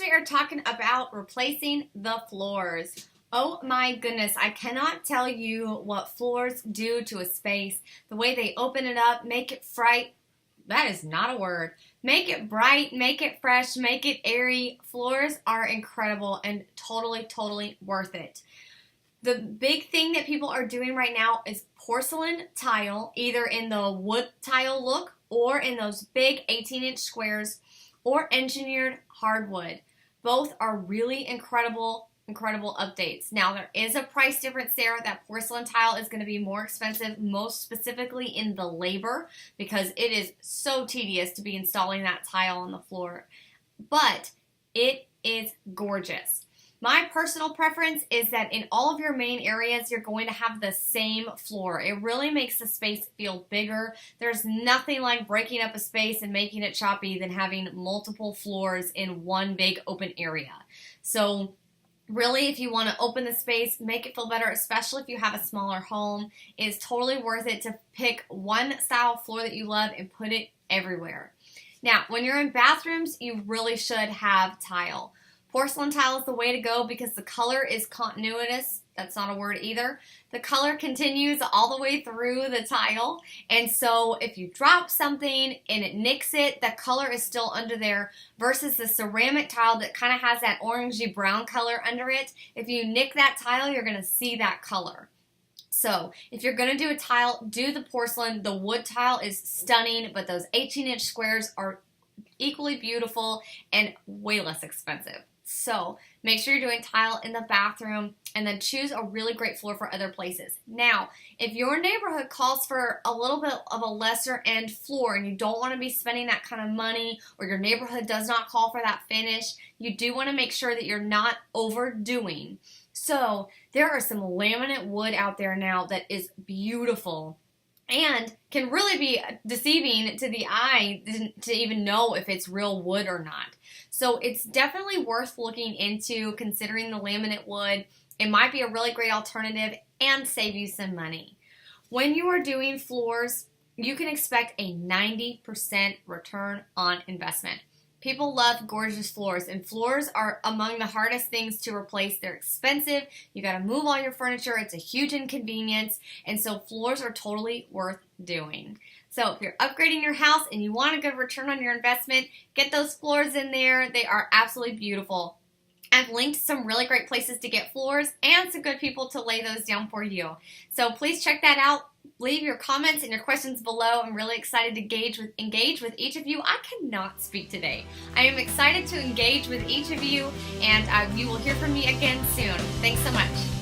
we are talking about replacing the floors. Oh my goodness, I cannot tell you what floors do to a space. The way they open it up, make it bright. That is not a word. Make it bright, make it fresh, make it airy. Floors are incredible and totally worth it. The big thing that people are doing right now is porcelain tile, either in the wood tile look or in those big 18-inch squares, or engineered hardwood. Both are really incredible updates. Now, there is a price difference there. That porcelain tile is going to be more expensive, most specifically in the labor, because it is so tedious to be installing that tile on the floor. But it is gorgeous. My personal preference is that in all of your main areas, you're going to have the same floor. It really makes the space feel bigger. There's nothing like breaking up a space and making it choppy than having multiple floors in one big open area. So really, if you want to open the space, make it feel better, especially if you have a smaller home, it's totally worth it to pick one style of floor that you love and put it everywhere. Now, when you're in bathrooms, you really should have tile. Porcelain tile is the way to go because the color is continuous. That's not a word either. The color continues all the way through the tile. And so if you drop something and it nicks it, the color is still under there versus the ceramic tile that kind of has that orangey brown color under it. If you nick that tile, you're going to see that color. So if you're going to do a tile, do the porcelain. The wood tile is stunning, but those 18-inch squares are equally beautiful and way less expensive. So make sure you're doing tile in the bathroom and then choose a really great floor for other places. Now, if your neighborhood calls for a little bit of a lesser end floor and you don't want to be spending that kind of money, or your neighborhood does not call for that finish, you do want to make sure that you're not overdoing. So there are some laminate wood out there now that is beautiful and can really be deceiving to the eye to even know if it's real wood or not. So it's definitely worth looking into, considering the laminate wood. It might be a really great alternative and save you some money. When you are doing floors, you can expect a 90% return on investment. People love gorgeous floors, and floors are among the hardest things to replace. They're expensive. You got to move all your furniture. It's a huge inconvenience, and so floors are totally worth doing. So if you're upgrading your house and you want a good return on your investment, get those floors in there. They are absolutely beautiful. I've linked some really great places to get floors and some good people to lay those down for you. So please check that out. Leave your comments and your questions below. I'm really excited to engage with each of you. I cannot speak today. I am excited to engage with each of you, and you will hear from me again soon. Thanks so much.